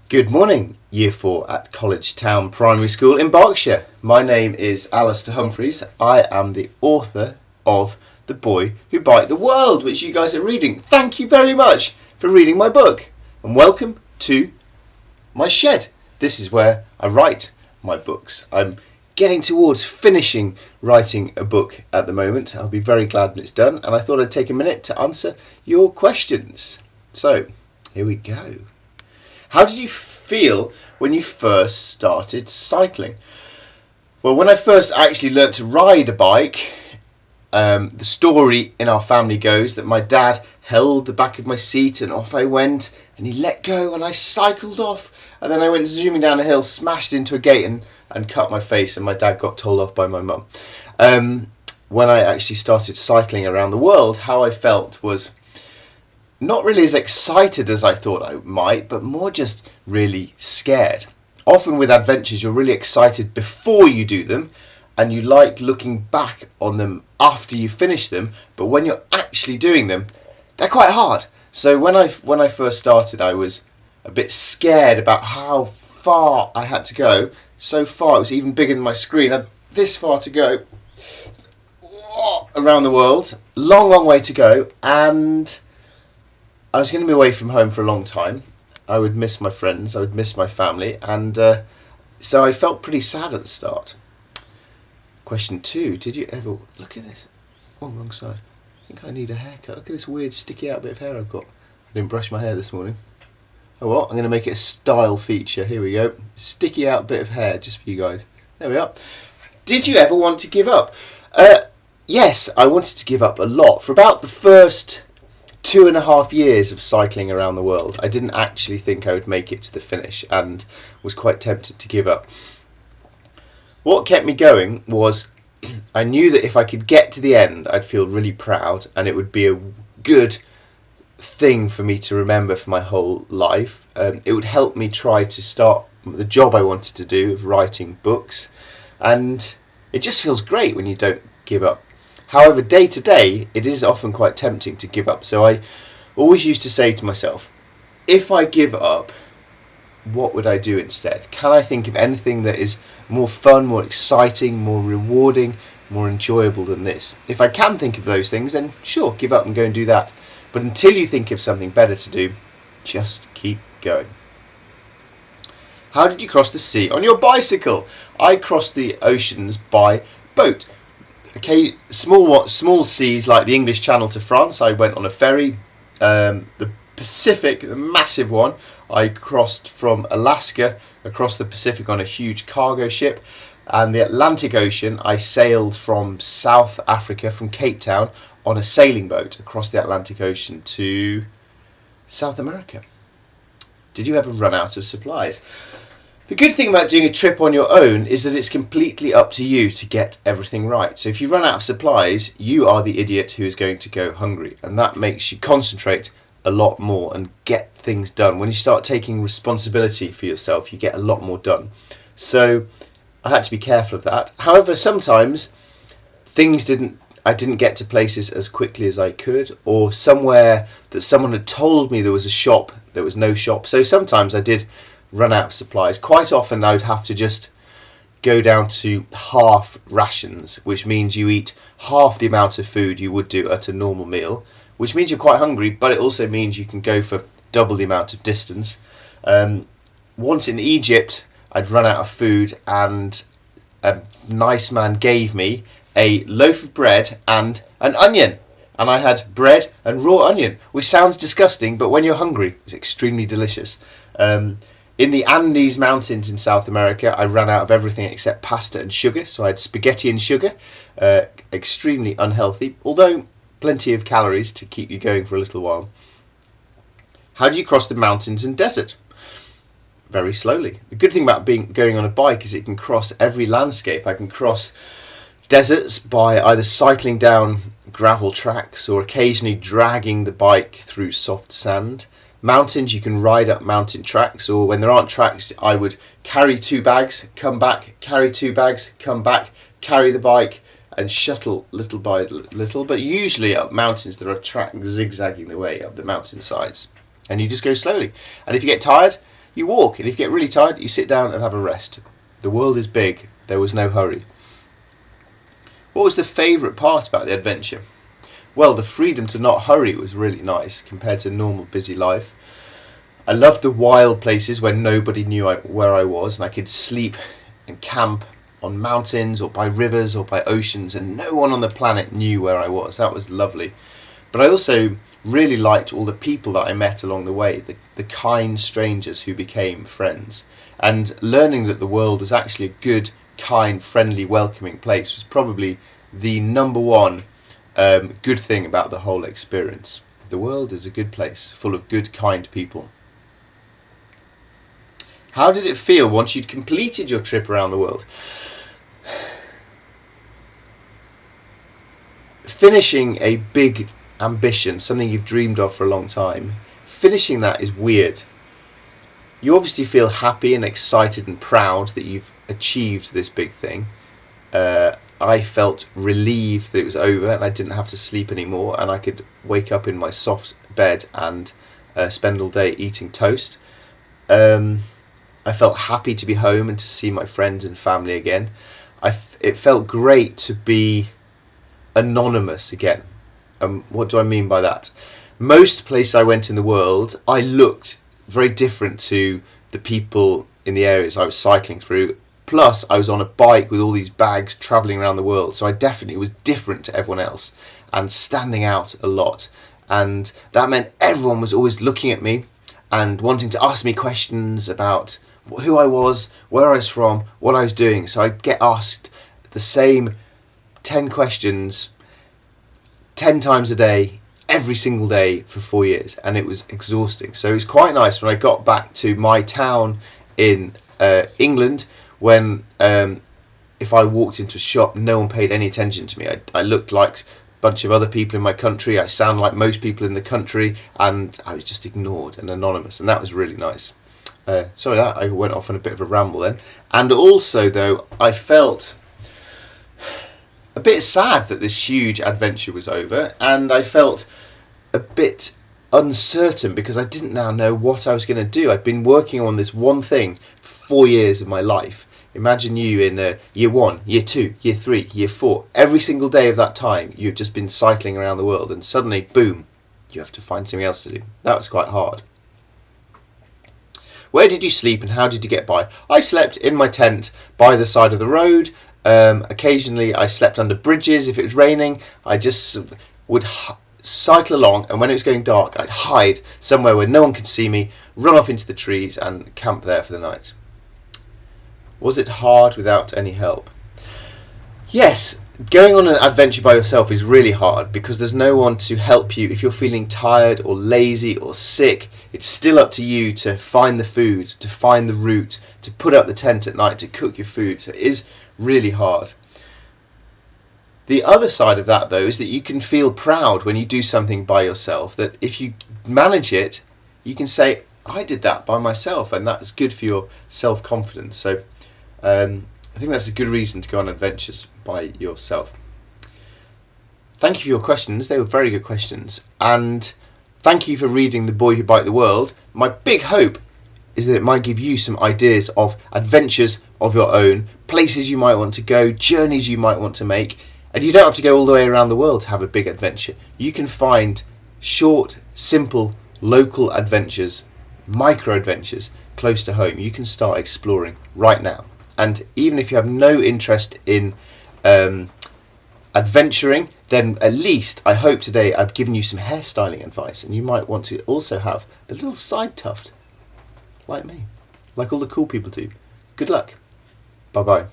Good morning, Year 4 at College Town Primary School in Berkshire. My name is Alistair Humphreys. I am the author of The Boy Who Bite the World, which you guys are reading. Thank you very much for reading my book. And welcome to my shed. This is where I write my books. I'm getting towards finishing writing a book at the moment. I'll be very glad when it's done. And I thought I'd take a minute to answer your questions. So, here we go. How did you feel when you first started cycling? Well, when I first actually learnt to ride a bike, the story in our family goes that my dad held the back of my seat and off I went, and he let go and I cycled off, and then I went zooming down a hill, smashed into a gate and cut my face, and my dad got told off by my mum. When I actually started cycling around the world, how I felt was not really as excited as I thought I might, but more just really scared. Often with adventures, you're really excited before you do them, and you like looking back on them after you finish them, but when you're actually doing them, they're quite hard. So when I first started, I was a bit scared about how far I had to go. So far, it was even bigger than my screen. I had this far to go around the world. Long way to go, and I was going to be away from home for a long time. I would miss my friends, I would miss my family, and so I felt pretty sad at the start. Question 2, did you ever... Look at this. Oh, wrong side. I think I need a haircut. Look at this weird sticky out bit of hair I've got. I didn't brush my hair this morning. Oh well, I'm going to make it a style feature. Here we go. Sticky out bit of hair just for you guys. There we are. Did you ever want to give up? Yes, I wanted to give up a lot. For about the first 2.5 years of cycling around the world, I didn't actually think I would make it to the finish and was quite tempted to give up. What kept me going was I knew that if I could get to the end, I'd feel really proud and it would be a good thing for me to remember for my whole life. It would help me try to start the job I wanted to do of writing books, and it just feels great when you don't give up. However, day to day, it is often quite tempting to give up. So I always used to say to myself, if I give up, what would I do instead? Can I think of anything that is more fun, more exciting, more rewarding, more enjoyable than this? If I can think of those things, then sure, give up and go and do that. But until you think of something better to do, just keep going. How did you cross the sea on your bicycle? I crossed the oceans by boat. Okay, small seas like the English Channel to France, I went on a ferry. The Pacific, the massive one, I crossed from Alaska across the Pacific on a huge cargo ship. And the Atlantic Ocean, I sailed from South Africa, from Cape Town, on a sailing boat across the Atlantic Ocean to South America. Did you ever run out of supplies? The good thing about doing a trip on your own is that it's completely up to you to get everything right. So if you run out of supplies, you are the idiot who is going to go hungry. And that makes you concentrate a lot more and get things done. When you start taking responsibility for yourself, you get a lot more done. So I had to be careful of that. However, sometimes I didn't get to places as quickly as I could, or somewhere that someone had told me there was a shop, there was no shop. So sometimes I did run out of supplies. Quite often I would have to just go down to half rations, which means you eat half the amount of food you would do at a normal meal, which means you're quite hungry, but it also means you can go for double the amount of distance. Once in Egypt, I'd run out of food and a nice man gave me a loaf of bread and an onion. And I had bread and raw onion, which sounds disgusting, but when you're hungry, it's extremely delicious. In the Andes Mountains in South America, I ran out of everything except pasta and sugar, so I had spaghetti and sugar, extremely unhealthy, although plenty of calories to keep you going for a little while. How do you cross the mountains and desert? Very slowly. The good thing about going on a bike is it can cross every landscape. I can cross deserts by either cycling down gravel tracks or occasionally dragging the bike through soft sand. Mountains, you can ride up mountain tracks, or when there aren't tracks, I would carry 2 bags, come back, carry 2 bags, come back, carry the bike, and shuttle little by little. But usually up mountains, there are tracks zigzagging the way up the mountain sides, and you just go slowly. And if you get tired, you walk, and if you get really tired, you sit down and have a rest. The world is big. There was no hurry. What was the favourite part about the adventure? Well, the freedom to not hurry was really nice compared to normal busy life. I loved the wild places where nobody knew where I was, and I could sleep and camp on mountains or by rivers or by oceans, and no one on the planet knew where I was. That was lovely. But I also really liked all the people that I met along the way, the kind strangers who became friends. And learning that the world was actually a good, kind, friendly, welcoming place was probably the number one good thing about the whole experience. The world is a good place, full of good, kind people. How did it feel once you'd completed your trip around the world? Finishing a big ambition, something you've dreamed of for a long time, finishing that is weird. You obviously feel happy and excited and proud that you've achieved this big thing. I felt relieved that it was over and I didn't have to sleep anymore, and I could wake up in my soft bed and spend all day eating toast. I felt happy to be home and to see my friends and family again. It felt great to be anonymous again. What do I mean by that? Most places I went in the world, I looked very different to the people in the areas I was cycling through. Plus, I was on a bike with all these bags travelling around the world, so I definitely was different to everyone else and standing out a lot. And that meant everyone was always looking at me and wanting to ask me questions about who I was, where I was from, what I was doing. So I'd get asked the same 10 questions 10 times a day, every single day for 4 years, and it was exhausting. So it was quite nice when I got back to my town in England, when if I walked into a shop, no one paid any attention to me. I looked like a bunch of other people in my country, I sound like most people in the country, and I was just ignored and anonymous, and that was really nice. Sorry that I went off on a bit of a ramble then. And also though, I felt a bit sad that this huge adventure was over, and I felt a bit uncertain because I didn't now know what I was going to do. I'd been working on this one thing for 4 years of my life. Imagine you in year 1, year 2, year 3, year 4. Every single day of that time you've just been cycling around the world, and suddenly, boom, you have to find something else to do. That was quite hard. Where did you sleep and how did you get by? I slept in my tent by the side of the road. Occasionally I slept under bridges if it was raining. I just would cycle along, and when it was going dark I'd hide somewhere where no one could see me, run off into the trees and camp there for the night. Was it hard without any help? Yes, going on an adventure by yourself is really hard because there's no one to help you. If you're feeling tired or lazy or sick, it's still up to you to find the food, to find the route, to put up the tent at night, to cook your food. So it is really hard. The other side of that though is that you can feel proud when you do something by yourself, that if you manage it, you can say, I did that by myself, and that's good for your self-confidence. So I think that's a good reason to go on adventures by yourself. Thank you for your questions. They were very good questions. And thank you for reading The Boy Who Biked the World. My big hope is that it might give you some ideas of adventures of your own, places you might want to go, journeys you might want to make. And you don't have to go all the way around the world to have a big adventure. You can find short, simple, local adventures, micro adventures close to home. You can start exploring right now. And even if you have no interest in adventuring, then at least I hope today I've given you some hairstyling advice, and you might want to also have the little side tuft like me, like all the cool people do. Good luck. Bye bye.